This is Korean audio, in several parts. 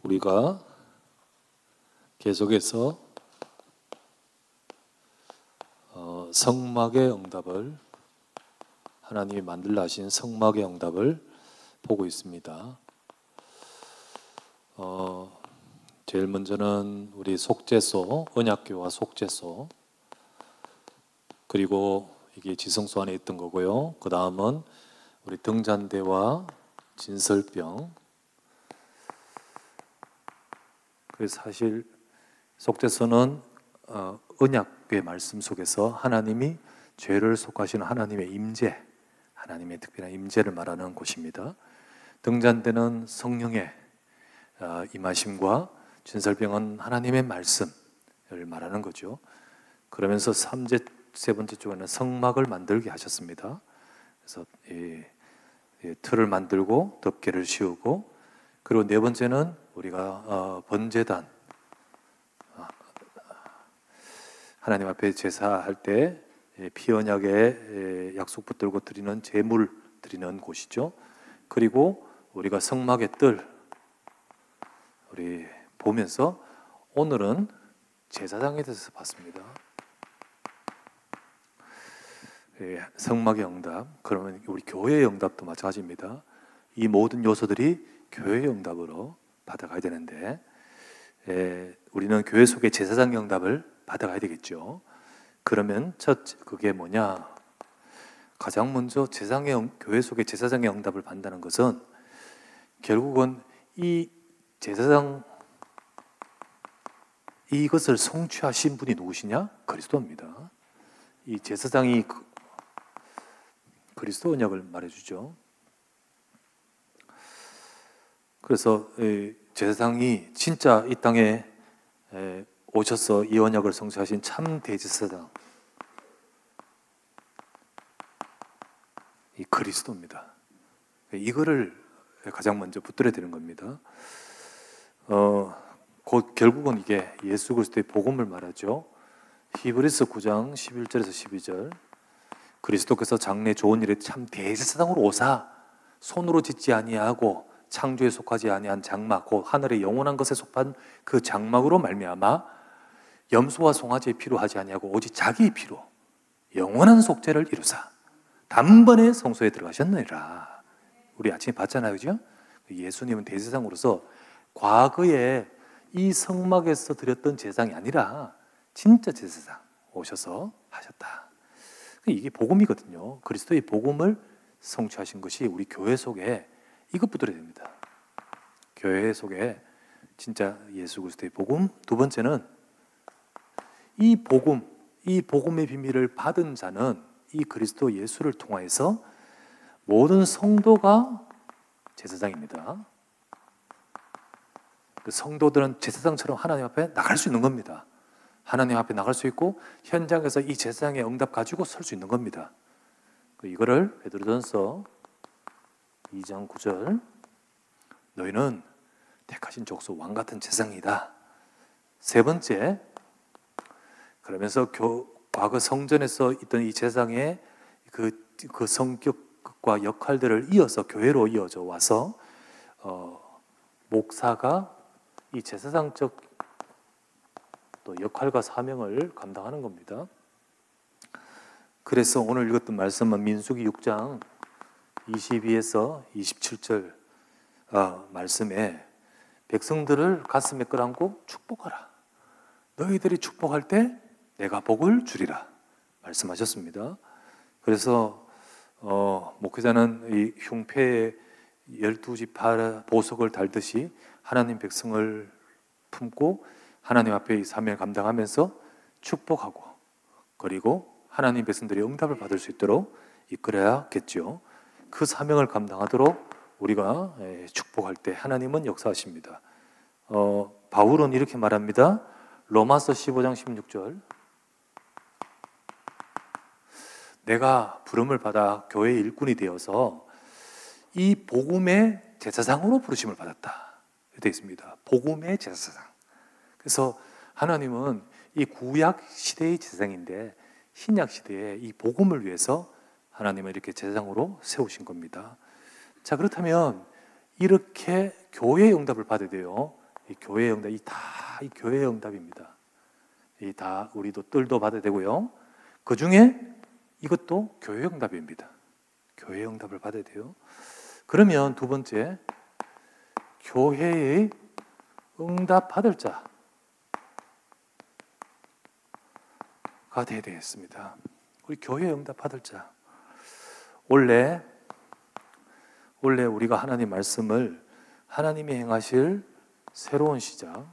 우리가 계속해서 성막의 응답을, 하나님이 만들라 하신 성막의 응답을 보고 있습니다. 제일 먼저는 우리 속죄소, 언약궤와 속죄소, 그리고 이게 지성소 안에 있던 거고요. 그 다음은 우리 등잔대와 진설병. 그래서 사실 속죄소는 언약궤 말씀 속에서 하나님이 죄를 속하시는 하나님의 임재, 하나님의 특별한 임재를 말하는 곳입니다. 등잔대는 성령의 임하심과 진설병은 하나님의 말씀을 말하는 거죠. 그러면서 세 번째 쪽에는 성막을 만들게 하셨습니다. 그래서 틀을 만들고 덮개를 씌우고, 그리고 네 번째는 우리가 번제단, 하나님 앞에 제사할 때 피 언약의 약속 붙들고 드리는 제물 드리는 곳이죠. 그리고 우리가 성막의 뜰 우리 보면서 오늘은 제사장에 대해서 봤습니다. 성막의 응답, 그러면 우리 교회의 응답도 마찬가지입니다. 이 모든 요소들이 교회의 응답으로 받아가야 되는데, 우리는 교회 속의 제사장의 응답을 받아가야 되겠죠. 그러면 그게 뭐냐? 가장 먼저 교회 속의 제사장의 응답을 받는다는 것은 결국은 이 제사장, 이것을 성취하신 분이 누구시냐? 그리스도입니다. 이 제사장이 그리스도 언약을 말해주죠. 그래서 제사장이 진짜 이 땅에 오셔서 이 언약을 성취하신 참 대제사장, 이 그리스도입니다. 이거를 가장 먼저 붙들어야 되는 겁니다. 곧 결국은 이게 예수 그리스도의 복음을 말하죠. 히브리서 9장 11절에서 12절, 그리스도께서 장래 좋은 일에 참 대제사장으로 오사 손으로 짓지 아니하고 창조에 속하지 아니한 장막, 곧 하늘의 영원한 것에 속한 그 장막으로 말미암아 염소와 송아지의 피로 하지 아니하고 오직 자기의 피로 영원한 속죄를 이루사 단번에 성소에 들어가셨느니라. 우리 아침에 봤잖아요, 그죠? 예수님은 대제사장으로서 과거에 이 성막에서 드렸던 제사장이 아니라 진짜 제사장 오셔서 하셨다. 이게 복음이거든요. 그리스도의 복음을 성취하신 것이 우리 교회 속에 이것 붙들어야 됩니다. 교회 속에 진짜 예수 그리스도의 복음. 두 번째는 이 복음의 비밀을 받은 자는 이 그리스도 예수를 통하여서 모든 성도가 제사장입니다. 그 성도들은 제사장처럼 하나님 앞에 나갈 수 있는 겁니다. 하나님 앞에 나갈 수 있고 현장에서 이 제사장의 응답 가지고 설 수 있는 겁니다. 이거를 베드로전서 2장 9절, 너희는 택하신 족속 왕같은 제사장이다. 세 번째, 그러면서 과거 성전에서 있던 이 제사장의 그 성격과 역할들을 이어서 교회로 이어져 와서 목사가 이 제사장적 또 역할과 사명을 감당하는 겁니다. 그래서 오늘 읽었던 말씀은 민수기 6장 22에서 27절 말씀에 백성들을 가슴에 끌안고 축복하라. 너희들이 축복할 때 내가 복을 주리라 말씀하셨습니다. 그래서 목회자는 이 흉패에 12지파 보석을 달듯이 하나님 백성을 품고 하나님 앞에 이 사명을 감당하면서 축복하고, 그리고 하나님 백성들이 응답을 받을 수 있도록 이끌어야겠죠. 그 사명을 감당하도록 우리가 축복할 때 하나님은 역사하십니다. 바울은 이렇게 말합니다. 로마서 15장 16절, 내가 부름을 받아 교회의 일꾼이 되어서 이 복음의 제사장으로 부르심을 받았다 되어 있습니다. 복음의 제사장. 그래서 하나님은 이 구약 시대의 제사장인데 신약 시대에 이 복음을 위해서 하나님은 이렇게 제사장으로 세우신 겁니다. 자, 그렇다면 이렇게 교회의 응답을 받아야 돼요. 이 교회의 응답, 이 교회의 응답입니다. 이 다 우리도 뜰도 받아야 되고요. 그 중에 이것도 교회의 응답입니다. 교회의 응답을 받아야 돼요. 그러면 두 번째, 교회의 응답 받을 자가 돼야 되겠습니다. 우리 교회의 응답 받을 자. 원래 우리가 하나님 말씀을 하나님이 행하실 새로운 시작.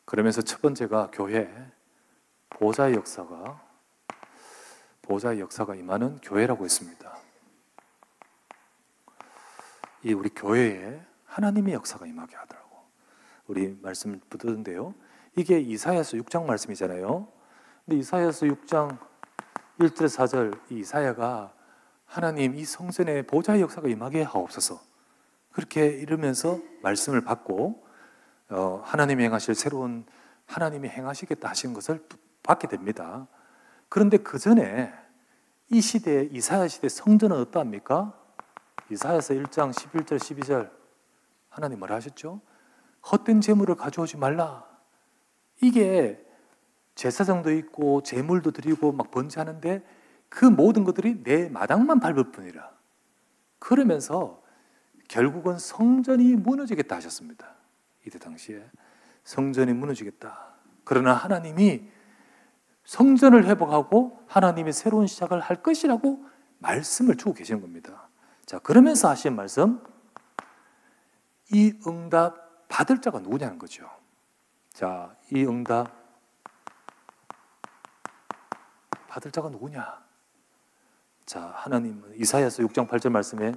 그러면서 첫 번째가 교회, 보좌의 역사가 임하는 교회라고 했습니다. 이 우리 교회에 하나님의 역사가 임하게 하더라고. 우리 말씀 붙드는데요. 이게 이사야서 6장 말씀이잖아요. 근데 이사야서 6장 1절 4절 이 이사야가 하나님 이 성전에 보좌의 역사가 임하게 하옵소서 그렇게 이러면서 말씀을 받고 하나님이 행하실 새로운 하나님이 행하시겠다 하신 것을 받게 됩니다. 그런데 그 전에 이 시대 이사야 시대 성전은 어떠합니까? 이사야서 1장 11절 12절 하나님 뭐라 하셨죠? 헛된 재물을 가져오지 말라. 이게 제사장도 있고 제물도 드리고 막 번제하는데 그 모든 것들이 내 마당만 밟을 뿐이라. 그러면서 결국은 성전이 무너지겠다 하셨습니다. 이때 당시에 성전이 무너지겠다. 그러나 하나님이 성전을 회복하고 하나님이 새로운 시작을 할 것이라고 말씀을 주고 계시는 겁니다. 자, 그러면서 하신 말씀, 이 응답 받을 자가 누구냐는 거죠. 자, 이 응답 받을 자가 누구냐? 자, 하나님은 이사야서 6장 8절 말씀에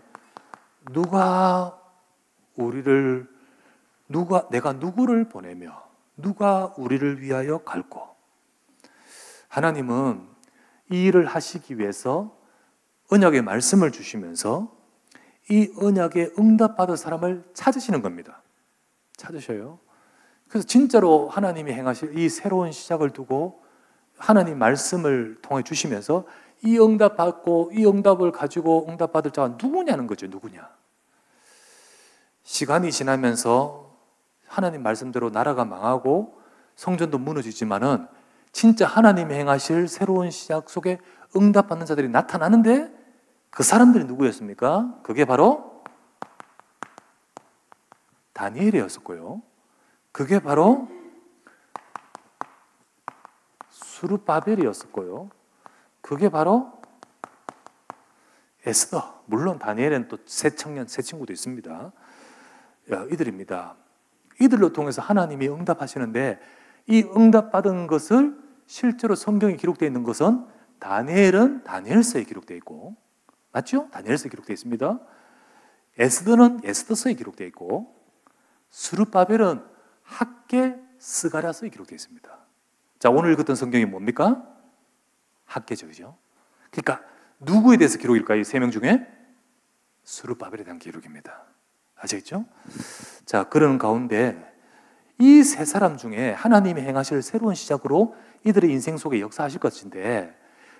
내가 누구를 보내며 누가 우리를 위하여 갈고. 하나님은 이 일을 하시기 위해서 언약의 말씀을 주시면서 이 언약에 응답받을 사람을 찾으시는 겁니다. 찾으셔요. 그래서 진짜로 하나님이 행하실 이 새로운 시작을 두고 하나님 말씀을 통해 주시면서 이 응답 받고 이 응답을 가지고 응답 받을 자가 누구냐는 거죠. 누구냐? 시간이 지나면서 하나님 말씀대로 나라가 망하고 성전도 무너지지만은 진짜 하나님이 행하실 새로운 시작 속에 응답 받는 자들이 나타나는데 그 사람들이 누구였습니까? 그게 바로 다니엘이었었고요. 그게 바로 스룹바벨이었었고요. 그게 바로 에스더. 물론 다니엘은 또 새 친구도 있습니다. 이들입니다. 이들로 통해서 하나님이 응답하시는데 이 응답받은 것을 실제로 성경에 기록되어 있는 것은 다니엘은 다니엘서에 기록되어 있고, 맞죠? 다니엘서에 기록되어 있습니다. 에스더는 에스더서에 기록되어 있고, 스룹바벨은 학개 스가랴서에 기록되어 있습니다. 자, 오늘 읽었던 성경이 뭡니까? 학개죠, 그죠? 그러니까 누구에 대해서 기록일까요? 이 세 명 중에? 스룹바벨에 대한 기록입니다. 아시겠죠? 자, 그런 가운데 이 세 사람 중에 하나님이 행하실 새로운 시작으로 이들의 인생 속에 역사하실 것인데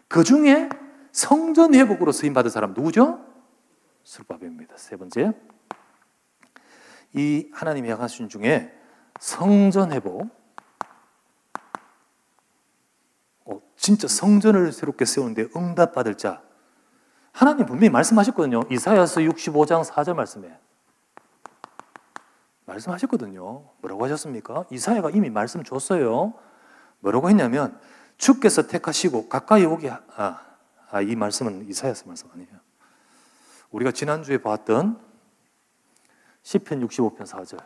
그 중에 성전 회복으로 쓰임받은 사람 누구죠? 스룹바벨입니다. 세 번째, 이 하나님이 행하신 중에 성전 회복, 진짜 성전을 새롭게 세우는데 응답받을 자, 하나님 분명히 말씀하셨거든요. 이사야서 65장 4절 말씀에 말씀하셨거든요. 뭐라고 하셨습니까? 이사야가 이미 말씀 줬어요. 뭐라고 했냐면 주께서 택하시고 가까이 오게 이 말씀은 이사야서 말씀 아니에요. 우리가 지난주에 봤던 시편 65편 4절.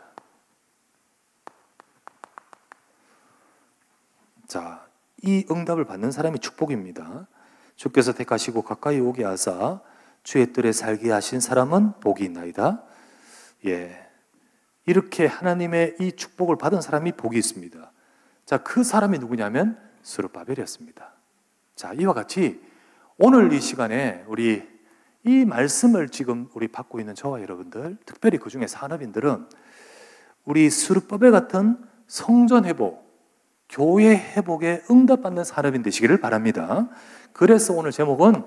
자, 이 응답을 받는 사람이 축복입니다. 주께서 택하시고 가까이 오게 하사 주의 뜰에 살게 하신 사람은 복이 있나이다. 예, 이렇게 하나님의 이 축복을 받은 사람이 복이 있습니다. 자, 그 사람이 누구냐면 스룹바벨이었습니다. 자, 이와 같이 오늘 이 시간에 우리 이 말씀을 지금 우리 받고 있는 저와 여러분들, 특별히 그 중에 산업인들은 우리 스룹바벨 같은 성전 회복, 교회 회복에 응답받는 산업인 되시기를 바랍니다. 그래서 오늘 제목은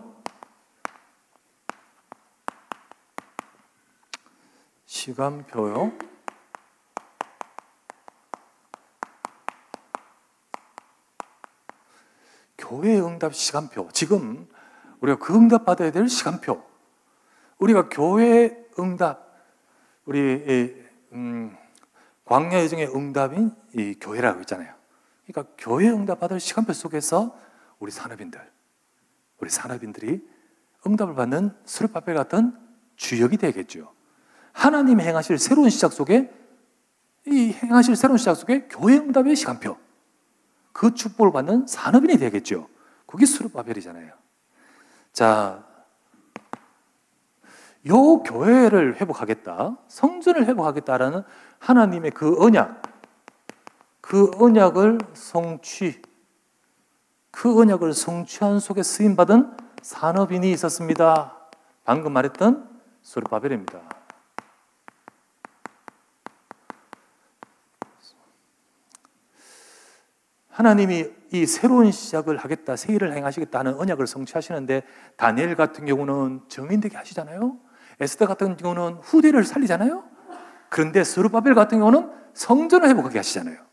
시간표요. 교회 응답 시간표. 지금 우리가 그 응답 받아야 될 시간표. 우리가 교회 응답, 우리 광야 여정의 응답인 이 교회라고 있잖아요. 그러니까 교회 응답 받을 시간표 속에서 우리 산업인들이 응답을 받는 스룹바벨 같은 주역이 되겠죠. 하나님이 행하실 새로운 시작 속에 교회 응답의 시간표, 그 축복을 받는 산업인이 되겠죠. 그게 스룹바벨이잖아요. 자, 요 교회를 회복하겠다, 성전을 회복하겠다라는 하나님의 그 언약을 성취한 속에 쓰임받은 산업인이 있었습니다. 방금 말했던 스룹바벨입니다. 하나님이 이 새로운 시작을 하겠다, 새 일을 행하시겠다는 언약을 성취하시는데, 다니엘 같은 경우는 정인되게 하시잖아요. 에스더 같은 경우는 후대를 살리잖아요. 그런데 스룹바벨 같은 경우는 성전을 회복하게 하시잖아요.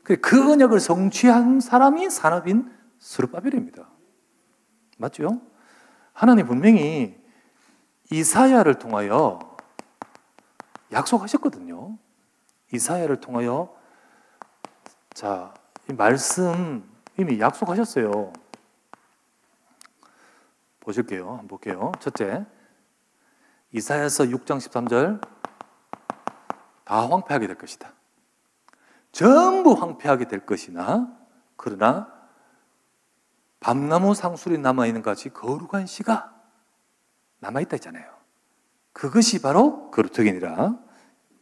그 언약을 성취한 사람이 산업인 스룹바벨입니다. 맞죠? 하나님 분명히 이사야를 통하여 약속하셨거든요. 이사야를 통하여, 자, 이 말씀 이미 약속하셨어요. 보실게요. 한번 볼게요. 첫째, 이사야서 6장 13절, 다 황폐하게 될 것이다. 전부 황폐하게 될 것이나, 그러나 밤나무 상술이 남아있는 같이 거룩한 씨가 남아있다 했잖아요. 그것이 바로 거룩특이니라.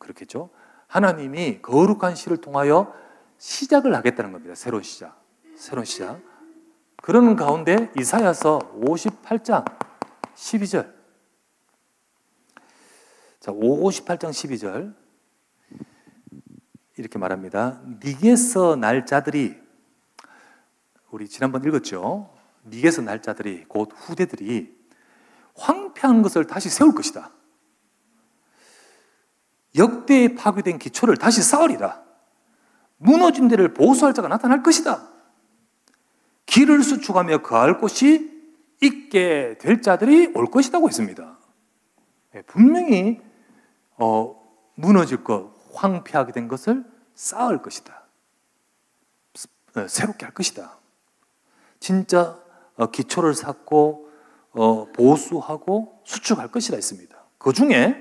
그렇겠죠. 하나님이 거룩한 씨를 통하여 시작을 하겠다는 겁니다. 새로운 시작. 그런 가운데 이사야서 58장 12절. 자, 58장 12절. 이렇게 말합니다. 니게서 날 자들이, 우리 지난번 읽었죠? 니게서 날 자들이, 곧 후대들이 황폐한 것을 다시 세울 것이다. 역대에 파괴된 기초를 다시 쌓으리라. 무너진 데를 보수할 자가 나타날 것이다. 길을 수축하며 거할 곳이 있게 될 자들이 올 것이라고 했습니다. 분명히 무너질 것, 황폐하게 된 것을 쌓을 것이다. 새롭게 할 것이다. 진짜 기초를 쌓고 보수하고 수축할 것이라 했습니다. 그 중에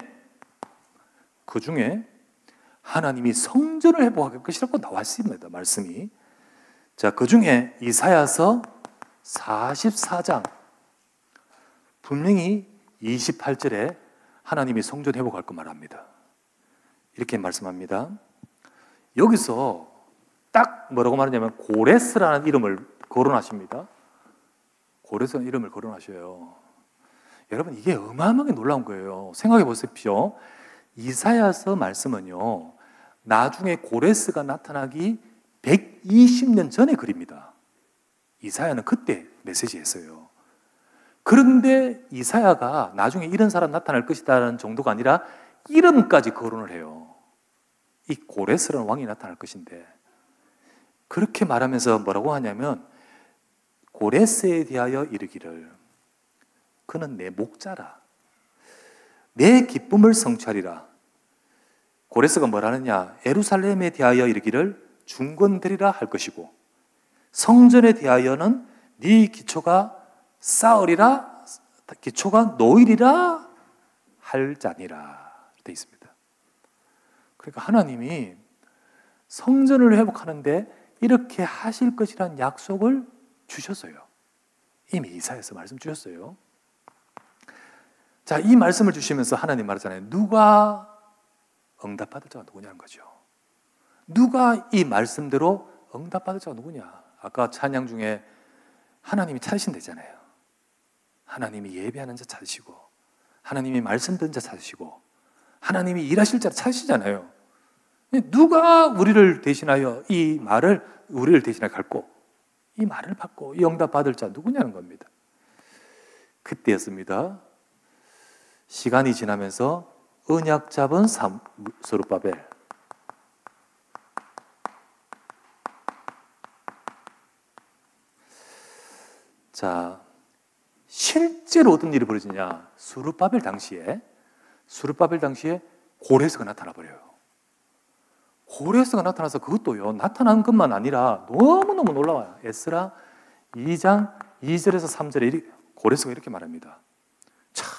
하나님이 성전을 회복할 것이라고 나왔습니다. 말씀이. 자, 그 중에 이사야서 44장 분명히 28절에 하나님이 성전 회복할 거 말합니다. 이렇게 말씀합니다. 여기서 딱 뭐라고 말하냐면 고레스라는 이름을 거론하십니다. 고레스라는 이름을 거론하셔요. 여러분, 이게 어마어마하게 놀라운 거예요. 생각해 보십시오. 이사야서 말씀은요, 나중에 고레스가 나타나기 120년 전의 글입니다. 이사야는 그때 메시지했어요. 그런데 이사야가 나중에 이런 사람 나타날 것이다라는 정도가 아니라 이름까지 거론을 해요. 이 고레스라는 왕이 나타날 것인데, 그렇게 말하면서 뭐라고 하냐면, 고레스에 대하여 이르기를 그는 내 목자라, 내 기쁨을 성취하리라. 고레스가 뭐라느냐, 예루살렘에 대하여 이르기를 중건되리라 할 것이고, 성전에 대하여는 네 기초가 쌓으리라, 기초가 놓이리라 할 자니라 되어 있습니다. 그러니까 하나님이 성전을 회복하는데 이렇게 하실 것이라는 약속을 주셨어요. 이미 이사야서 말씀 주셨어요. 자, 이 말씀을 주시면서 하나님 말하잖아요. 누가 응답받을 자가 누구냐는 거죠. 누가 이 말씀대로 응답받을 자가 누구냐. 아까 찬양 중에 하나님이 찾으신다잖아요. 하나님이 예배하는 자 찾으시고, 하나님이 말씀 듣는 자 찾으시고, 하나님이 일하실 자 찾으시잖아요. 누가 우리를 대신하여 이 말을, 우리를 대신하여 갈고 이 말을 받고 이 응답 받을 자 누구냐는 겁니다. 그때였습니다. 시간이 지나면서 언약 잡은 스룹바벨. 자, 실제로 어떤 일이 벌어지냐? 스룹바벨 당시에 고레스가 나타나 버려요. 고레스가 나타나서 그것도요, 나타난 것만 아니라 너무너무 놀라워요. 에스라 2장 2절에서 3절에 고레스가 이렇게 말합니다. 참,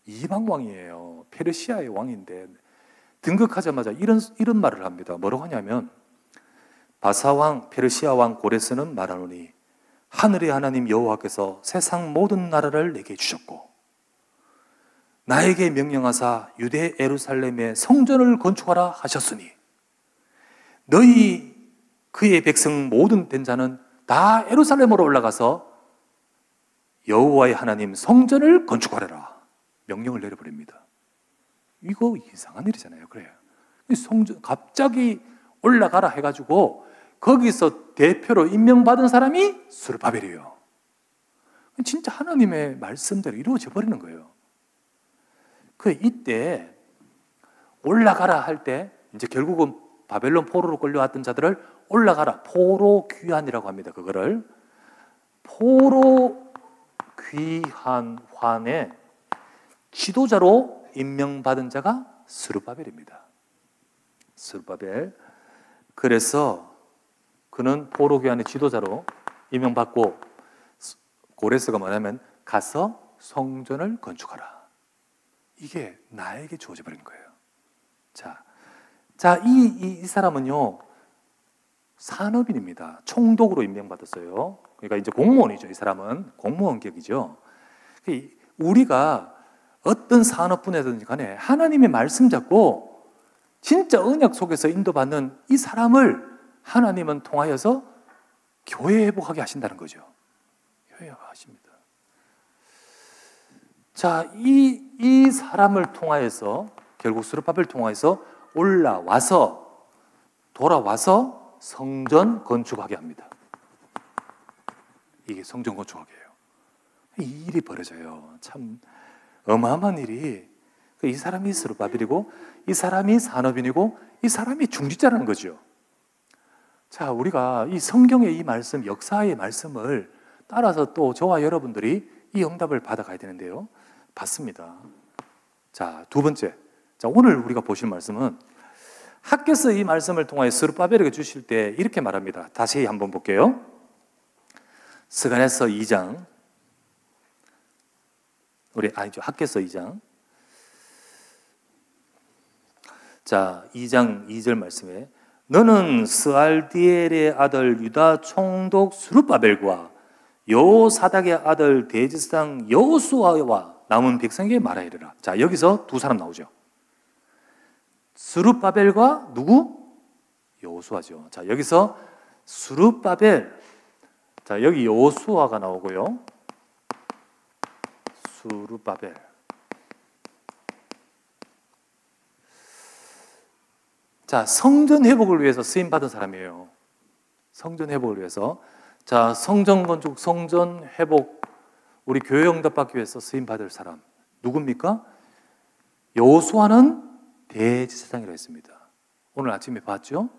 이방 왕이에요. 페르시아의 왕인데 등극하자마자 이런 말을 합니다. 뭐라고 하냐면, 바사왕 페르시아 왕 고레스는 말하노니 하늘의 하나님 여호와께서 세상 모든 나라를 내게 주셨고 나에게 명령하사 유대 예루살렘에 성전을 건축하라 하셨으니 너희 그의 백성 모든 된 자는 다 예루살렘으로 올라가서 여호와의 하나님 성전을 건축하라 명령을 내려버립니다. 이거 이상한 일이잖아요. 그래요. 성전 갑자기 올라가라 해가지고 거기서 대표로 임명받은 사람이 스룹바벨이에요. 진짜 하나님의 말씀대로 이루어져 버리는 거예요. 이때 올라가라 할 때 이제 결국은 바벨론 포로로 끌려왔던 자들을 올라가라, 포로 귀환이라고 합니다. 그거를 포로 귀환의 지도자로 임명받은 자가 스룹바벨입니다. 스룹바벨. 그래서 그는 포로 귀환의 지도자로 임명받고 고레스가 뭐냐면 가서 성전을 건축하라. 이게 나에게 주어져 버린 거예요. 이 사람은요, 산업인입니다. 총독으로 임명받았어요. 그러니까 이제 공무원이죠. 이 사람은 공무원격이죠. 우리가 어떤 산업분야든지 간에 하나님의 말씀 잡고 진짜 언약 속에서 인도받는 이 사람을 하나님은 통하여서 교회 회복하게 하신다는 거죠. 교회 회복하십니다. 이 사람을 통하여서 결국 스룹바벨을 통하여서 돌아와서 성전 건축하게 합니다. 이게 성전 건축하게예요. 이 일이 벌어져요. 참 어마어마한 일이. 이 사람이 스룹바벨이고 이 사람이 산업인이고 이 사람이 중직자라는 거죠. 우리가 이 성경의 이 말씀, 역사의 말씀을 따라서 또 저와 여러분들이 이 응답을 받아가야 되는데요. 받습니다. 두 번째. 오늘 우리가 보실 말씀은 학개서 이 말씀을 통하여 스룹바벨에게 주실 때 이렇게 말합니다. 다시 한번 볼게요. 스가랴서 2장. 학개서 2장. 2장 2절 말씀에 너는 스알디엘의 아들 유다 총독 스룹바벨과 여호사닥의 아들 대제사장 여호수아와 남은 백성에게 말하이르라. 여기서 두 사람 나오죠. 스룹바벨과 누구? 여호수아죠. 여기서 스룹바벨. 여기 여호수아가 나오고요. 스룹바벨. 성전 회복을 위해서 쓰임 받은 사람이에요. 성전 회복을 위해서. 성전 건축, 성전 회복, 우리 교회 응답받기 위해서 쓰임 받을 사람 누굽니까? 여호수아는 대제사장이라고 했습니다. 오늘 아침에 봤죠?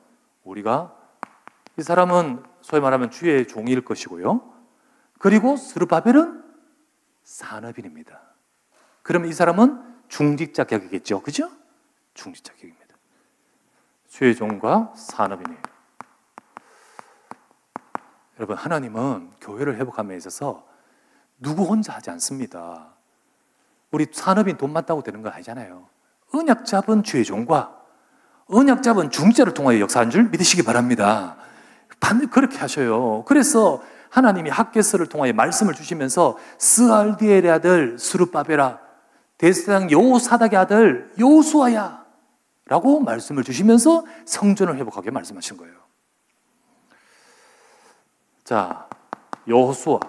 우리가 이 사람은 소위 말하면 주의 종일 것이고요. 그리고 스룹바벨은 산업인입니다. 그러면 이 사람은 중직자 격이겠죠, 그죠? 중직자 격입니다. 주의 종과 산업인이에요. 여러분, 하나님은 교회를 회복함에 있어서 누구 혼자 하지 않습니다. 우리 산업인 돈 많다고 되는 거 아니잖아요. 언약 잡은 주의 종과 언약 잡은 중직자를 통하여 역사한 줄 믿으시기 바랍니다. 반드시 그렇게 하셔요. 그래서 하나님이 학개서를 통하여 말씀을 주시면서 스알디엘의 아들 스룹바벨아, 대제사장 여호사닥의 아들 여호수아야 라고 말씀을 주시면서 성전을 회복하게 말씀하신 거예요. 여호수아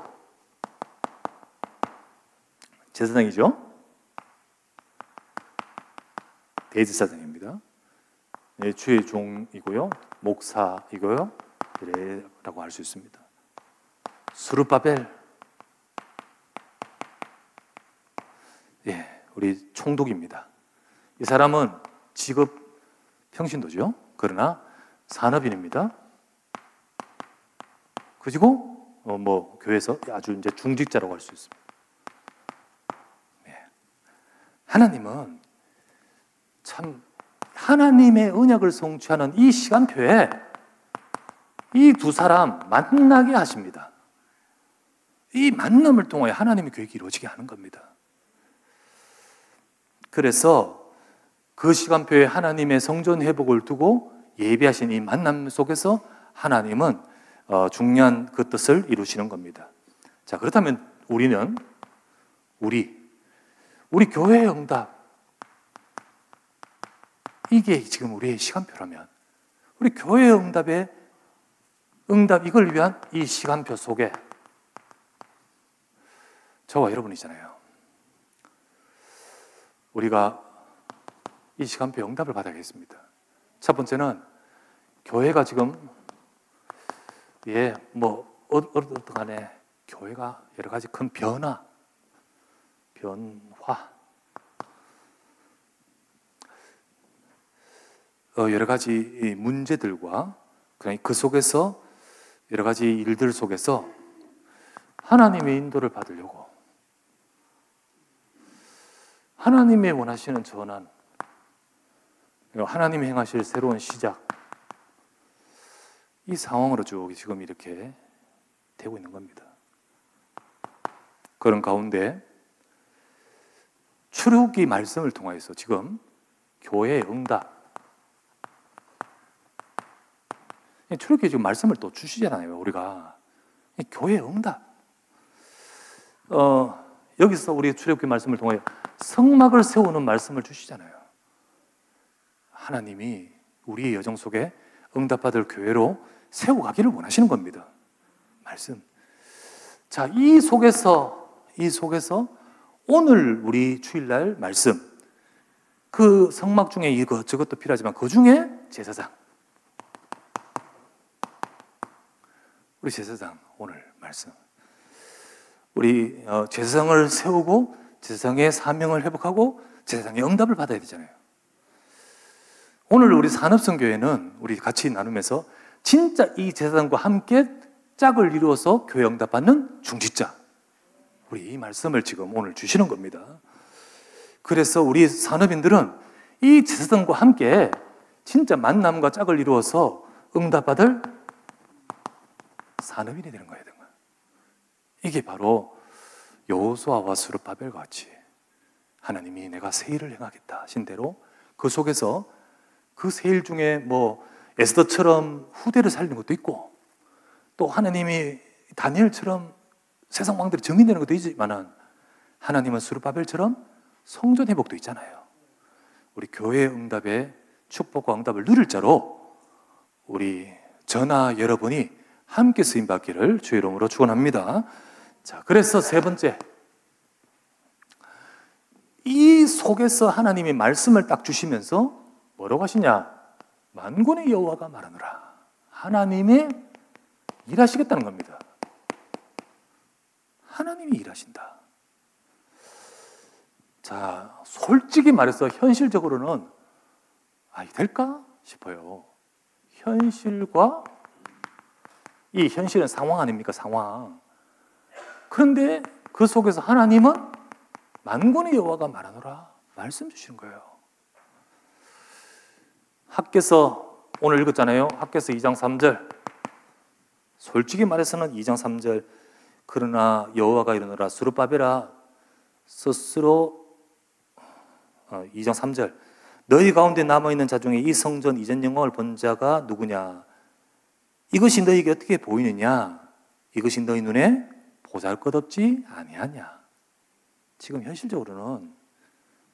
제사장이죠. 대제사장입니다. 주의 종이고요, 목사이고요, 라고 할 수 있습니다. 스룹바벨, 우리 총독입니다. 이 사람은 직업 평신도죠. 그러나 산업인입니다. 그리고 교회에서 아주 이제 중직자라고 할 수 있습니다. 네. 하나님은 참 하나님의 언약을 성취하는 이 시간표에 이 두 사람 만나게 하십니다. 이 만남을 통하여 하나님의 계획이 이루어지게 하는 겁니다. 그래서 그 시간표에 하나님의 성전 회복을 두고 예비하신 이 만남 속에서 하나님은 중요한 그 뜻을 이루시는 겁니다. 자, 그렇다면 우리는 우리 교회의 응답, 이게 지금 우리의 시간표라면 우리 교회의 응답 이걸 위한 이 시간표 속에 저와 여러분이잖아요. 우리가 이 시간표 응답을 받아야겠습니다. 첫 번째는 교회가 지금 어떤 간에 교회가 여러 가지 큰 변화 여러 가지 문제들과 그 속에서 여러 가지 일들 속에서 하나님의 인도를 받으려고 하나님의 원하시는 전환, 하나님이 행하실 새로운 시작, 이 상황으로 쭉 지금 이렇게 되고 있는 겁니다. 그런 가운데 출애굽기 말씀을 통해서 지금 교회의 응답, 출애굽기 지금 말씀을 또 주시잖아요. 우리가 교회의 응답, 여기서 우리 출애굽기 말씀을 통해 성막을 세우는 말씀을 주시잖아요. 하나님이 우리의 여정 속에 응답받을 교회로 세워가기를 원하시는 겁니다. 말씀. 자, 이 속에서 오늘 우리 주일날 말씀, 그 성막 중에 이것저것도 필요하지만 그 중에 제사장, 우리 제사장 오늘 말씀, 우리 제사장을 세우고 제사장의 사명을 회복하고 제사장의 응답을 받아야 되잖아요. 오늘 우리 산업성교회는 우리 같이 나누면서 진짜 이 제사장과 함께 짝을 이루어서 교회 응답받는 중직자, 우리 이 말씀을 지금 오늘 주시는 겁니다. 그래서 우리 산업인들은 이 제사장과 함께 진짜 만남과 짝을 이루어서 응답받을 산업인이 되는 거예요. 이게 바로 여호수아와 스룹바벨 같이 하나님이 내가 새 일을 행하겠다 하신 대로 그 속에서 그 새 일 중에 에스더처럼 후대를 살리는 것도 있고, 또 하나님이 다니엘처럼 세상 왕들이 정의되는 것도 있지만 하나님은 스룹바벨처럼 성전 회복도 있잖아요. 우리 교회의 응답의 축복과 응답을 누릴 자로 우리 저나 여러분이 함께 쓰임 받기를 주의 이름으로 축원합니다. 자, 그래서 세 번째, 이 속에서 하나님이 말씀을 딱 주시면서 뭐라고 하시냐? 만군의 여호와가 말하노라. 하나님이 일하시겠다는 겁니다. 하나님이 일하신다. 자, 솔직히 말해서 현실적으로는 이게 될까 싶어요. 현실과 이 현실은 상황 아닙니까? 상황. 그런데 그 속에서 하나님은 만군의 여호와가 말하노라 말씀 주시는 거예요. 학개서 오늘 읽었잖아요. 학개서 2장 3절. 솔직히 말해서는 2장 3절, 그러나 여호와가 이르노라 스룹바벨아 스스로 2장 3절, 너희 가운데 남아있는 자 중에 이 성전 이전 영광을 본 자가 누구냐? 이것이 너희에게 어떻게 보이느냐? 이것이 너희 눈에 보잘것없지 아니하냐? 지금 현실적으로는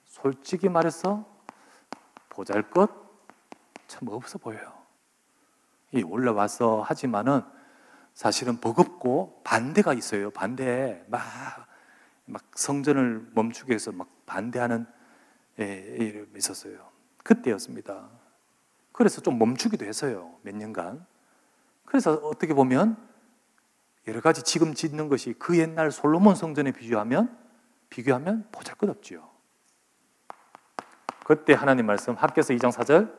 솔직히 말해서 보잘것 참 없어 보여요. 이 올라와서 하지만은 사실은 버겁고 반대가 있어요. 반대, 막 성전을 멈추기 위해서 막 반대하는 일이 있었어요. 그때였습니다. 그래서 좀 멈추기도 했어요. 몇 년간. 그래서 어떻게 보면 여러 가지 지금 짓는 것이 그 옛날 솔로몬 성전에 비교하면 보잘것없지요. 그때 하나님 말씀 학개서 2장 4절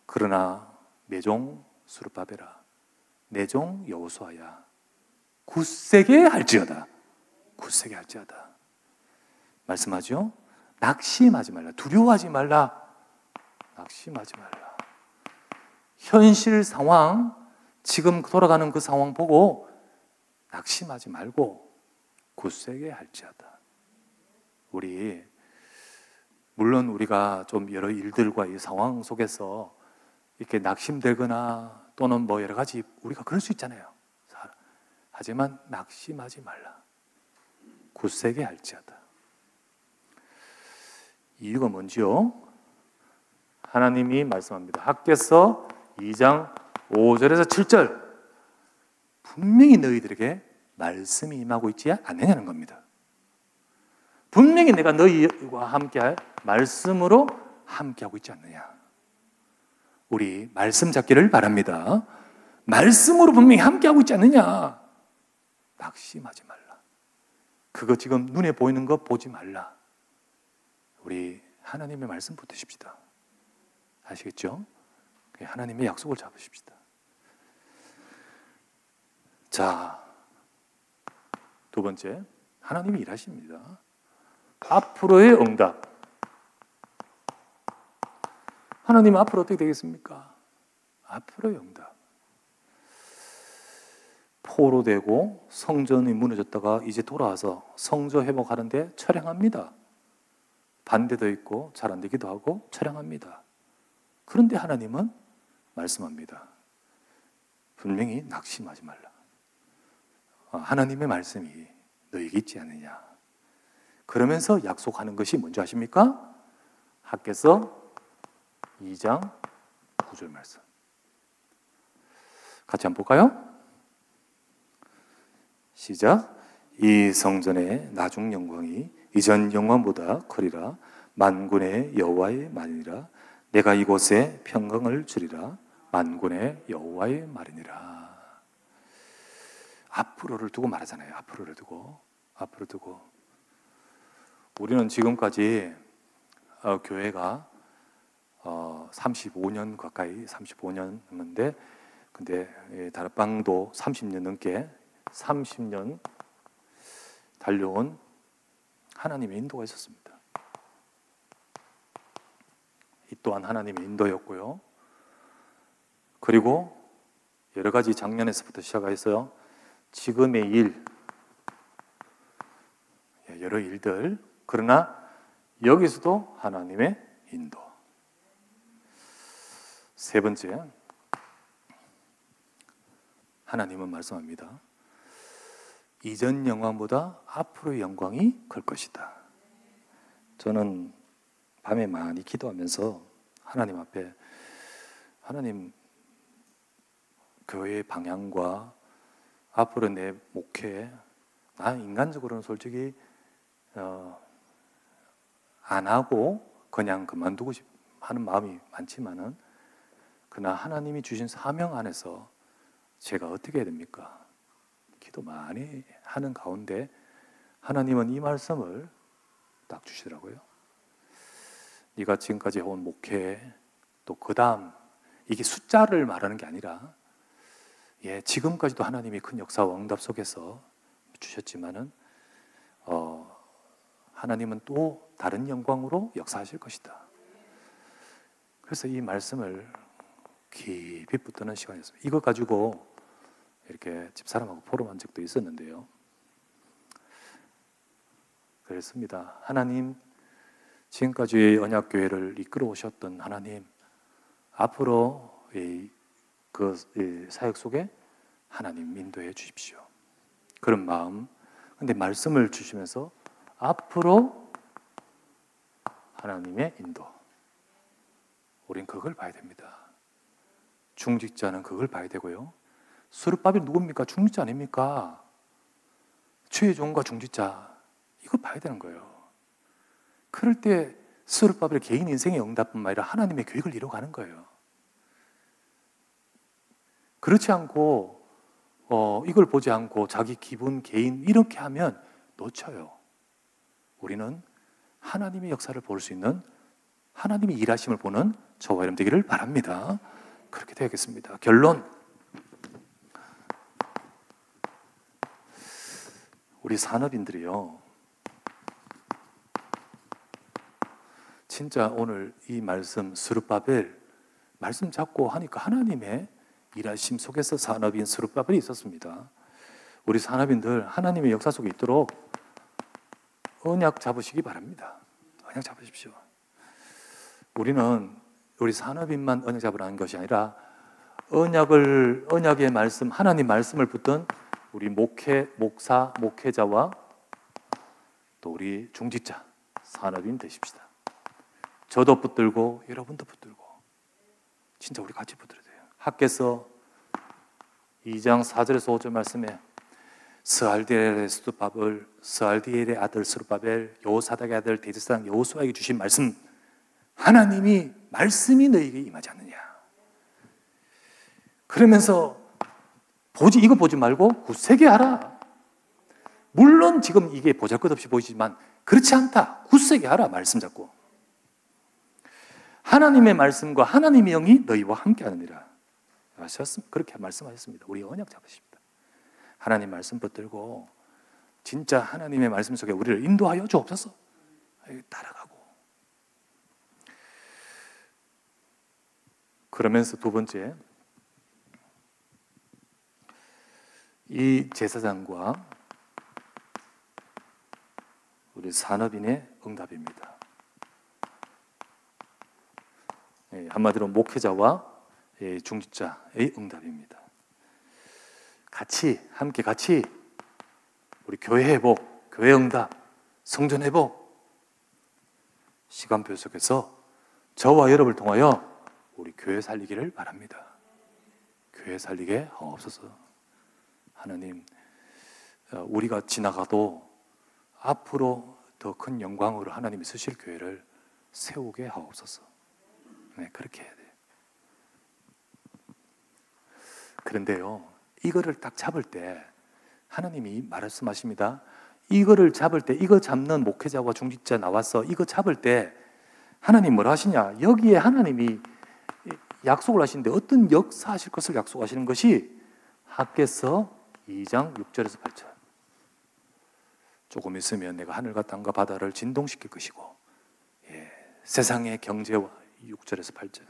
그러나 내 종 스룹바벨아 내 종 여호수아야 굳세게 할지어다. 굳세게 할지어다. 말씀하죠. 낙심하지 말라. 두려워하지 말라. 낙심하지 말라. 현실 상황, 지금 돌아가는 그 상황 보고 낙심하지 말고 굳세게 할지어다. 물론 우리가 좀 여러 일들과 이 상황 속에서 이렇게 낙심되거나 또는 뭐 여러 가지 우리가 그럴 수 있잖아요. 하지만 낙심하지 말라. 굳세게 할지어다. 이유가 뭔지요? 하나님이 말씀합니다. 학개서 2장 5절에서 7절 분명히 너희들에게 말씀이 임하고 있지 않느냐는 겁니다. 분명히 내가 너희와 함께할 말씀으로 함께하고 있지 않느냐. 우리 말씀 잡기를 바랍니다. 말씀으로 분명히 함께하고 있지 않느냐. 낙심하지 말라. 그거 지금 눈에 보이는 거 보지 말라. 우리 하나님의 말씀 붙드십시다. 아시겠죠? 하나님의 약속을 잡으십시다. 자, 두 번째, 하나님이 일하십니다. 앞으로의 응답. 하나님은 앞으로 어떻게 되겠습니까? 앞으로의 응답. 포로되고 성전이 무너졌다가 이제 돌아와서 성전 회복하는데 철량합니다. 반대도 있고 잘 안 되기도 하고 철량합니다. 그런데 하나님은 말씀합니다. 분명히 낙심하지 말라. 하나님의 말씀이 너에게 있지 않느냐. 그러면서 약속하는 것이 뭔지 아십니까? 학개서 2장 9절 말씀. 같이 한번 볼까요? 시작. 이 성전의 나중 영광이 이전 영광보다 크리라. 만군의 여호와의 말이니라. 내가 이곳에 평강을 주리라. 만군의 여호와의 말이니라. 앞으로를 두고 말하잖아요. 앞으로 두고. 우리는 지금까지 교회가 35년 가까이 35년 넘는데 근데 다락방도 30년 넘게 30년 달려온 하나님의 인도가 있었습니다. 이 또한 하나님의 인도였고요. 그리고 여러 가지 작년에서부터 시작해서 지금의 일, 여러 일들, 그러나 여기서도 하나님의 인도. 세 번째, 하나님은 말씀합니다. 이전 영광보다 앞으로의 영광이 클 것이다. 저는 밤에 많이 기도하면서 하나님 앞에 하나님 교회의 방향과 앞으로 내 목회, 난 인간적으로는 솔직히 안 하고 그냥 그만두고 하는 마음이 많지만은 그러나 하나님이 주신 사명 안에서 제가 어떻게 해야 됩니까? 기도 많이 하는 가운데 하나님은 이 말씀을 딱 주시더라고요. 네가 지금까지 해온 목회 또 그 다음 이게 숫자를 말하는 게 아니라 지금까지도 하나님이 큰 역사와 응답 속에서 주셨지만은 하나님은 또 다른 영광으로 역사하실 것이다. 그래서 이 말씀을 깊이 붙드는 시간이었습니다. 이거 가지고 이렇게 집사람하고 포럼한 적도 있었는데요. 그랬습니다. 하나님, 지금까지 언약교회를 이끌어 오셨던 하나님, 앞으로 그 사역 속에 하나님 인도해 주십시오. 그런 마음. 근데 말씀을 주시면서 앞으로 하나님의 인도. 우린 그걸 봐야 됩니다. 중직자는 그걸 봐야 되고요. 스룹바벨이 누굽니까? 중직자 아닙니까? 최종과 중직자. 이거 봐야 되는 거예요. 그럴 때 스룹바벨 개인 인생의 응답뿐만 아니라 하나님의 계획을 이뤄가는 거예요. 그렇지 않고 이걸 보지 않고 자기 기분, 개인 이렇게 하면 놓쳐요. 우리는 하나님의 역사를 볼 수 있는 하나님이 일하심을 보는 저와 여러분 되기를 바랍니다. 그렇게 되겠습니다. 결론, 우리 산업인들이요, 진짜 오늘 이 말씀 스룹바벨 말씀 잡고 하니까 하나님의 일하심 속에서 산업인 스룹바벨이 있었습니다. 우리 산업인들 하나님의 역사 속에 있도록 언약 잡으시기 바랍니다. 언약 잡으십시오. 우리 산업인만 언약 잡으라는 것이 아니라 언약의 말씀, 하나님 말씀을 붙든 우리 목사, 목회자와 또 우리 중직자, 산업인 되십시다. 저도 붙들고 여러분도 붙들고 진짜 우리 같이 붙들어야 돼요. 학개서 2장 4절에서 5절 말씀에 스알디엘의 아들 스룹바벨, 여호사닥의 아들 대제사장 여호수아에게 주신 말씀, 하나님이 말씀이 너에게 임하지 않느냐. 그러면서 이거 보지 말고 굳세게 하라. 물론 지금 이게 보잘것없이 보이지만 그렇지 않다. 굳세게 하라. 말씀 잡고 하나님의 말씀과 하나님의 영이 너희와 함께 하느니라. 그렇게 말씀하셨습니다. 우리 언약 잡으십니다. 하나님 말씀 붙들고 진짜 하나님의 말씀 속에 우리를 인도하여 주옵소서. 따라가고. 그러면서 두 번째, 이 제사장과 우리 산업인의 응답입니다. 한마디로 목회자와 중직자의 응답입니다. 함께 같이 우리 교회 회복, 교회 응답, 성전 회복 시간표 속에서 저와 여러분을 통하여 우리 교회 살리기를 바랍니다. 교회 살리게 하옵소서. 하나님, 우리가 지나가도 앞으로 더 큰 영광으로 하나님이 쓰실 교회를 세우게 하옵소서. 네, 그렇게 해야 돼요. 그런데요, 이거를 딱 잡을 때 하나님이 말씀하십니다. 이거를 잡을 때, 이거 잡는 목회자와 중직자 나와서 이거 잡을 때 하나님 뭐라 하시냐? 여기에 하나님이 약속을 하시는데 어떤 역사하실 것을 약속하시는 것이 학개서 2장 6절에서 8절. 조금 있으면 내가 하늘과 땅과 바다를 진동시킬 것이고, 세상의 경제와 6절에서 8절.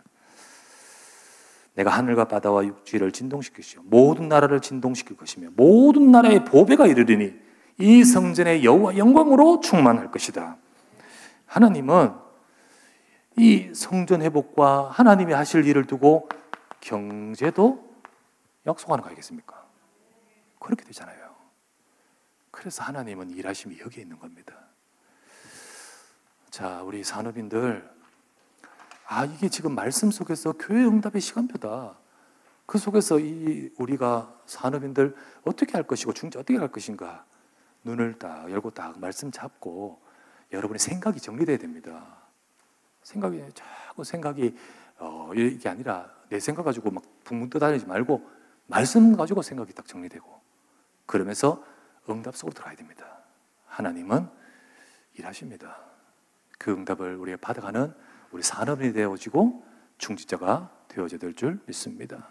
내가 하늘과 바다와 육지를 진동시킬 것이요 모든 나라를 진동시킬 것이며 모든 나라의 보배가 이르리니 이 성전의 여호와 영광으로 충만할 것이다. 하나님은 이 성전 회복과 하나님이 하실 일을 두고 경제도 약속하는 거 아니겠습니까? 그렇게 되잖아요. 그래서 하나님은 일하심이 여기에 있는 겁니다. 자, 우리 산업인들, 이게 지금 말씀 속에서 교회 응답의 시간표다. 그 속에서 우리가 산업인들 어떻게 할 것이고 중재 어떻게 할 것인가 눈을 딱 열고 딱 말씀 잡고 여러분의 생각이 정리돼야 됩니다. 생각이 이게 아니라 내 생각 가지고 막 붕붕 떠다니지 말고 말씀 가지고 생각이 딱 정리되고 그러면서 응답 속으로 들어가야 됩니다. 하나님은 일하십니다. 그 응답을 우리가 받아가는 우리 산업인이 되어지고 중직자가 되어져야 될 줄 믿습니다.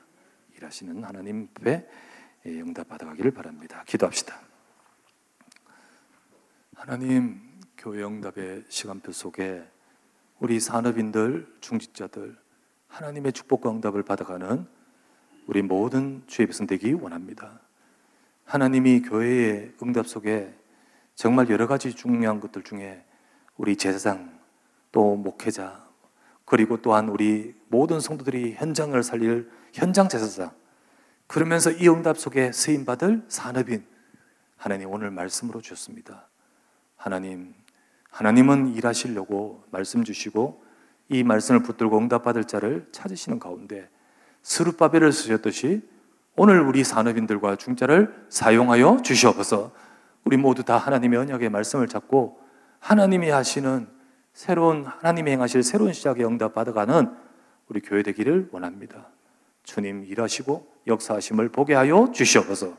일하시는 하나님 앞에 응답 받아가기를 바랍니다. 기도합시다. 하나님, 교회 응답의 시간표 속에 우리 산업인들, 중직자들 하나님의 축복과 응답을 받아가는 우리 모든 주의 백성 되기 원합니다. 하나님이 교회의 응답 속에 정말 여러 가지 중요한 것들 중에 우리 제사장, 또 목회자, 그리고 또한 우리 모든 성도들이 현장을 살릴 현장 제사장, 그러면서 이 응답 속에 쓰임받을 산업인, 하나님 오늘 말씀으로 주셨습니다. 하나님은 일하시려고 말씀 주시고 이 말씀을 붙들고 응답받을 자를 찾으시는 가운데 스룹바벨을 쓰셨듯이 오늘 우리 산업인들과 중자를 사용하여 주시옵소서. 우리 모두 다 하나님의 언약의 말씀을 잡고 하나님이 하시는 하나님이 행하실 새로운 시작의 응답 받아가는 우리 교회 되기를 원합니다. 주님 일하시고 역사하심을 보게 하여 주시옵소서.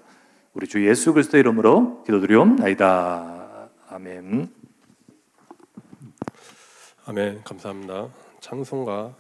우리 주 예수 그리스도의 이름으로 기도드리옵나이다. 아멘. 아멘. 감사합니다. 찬송가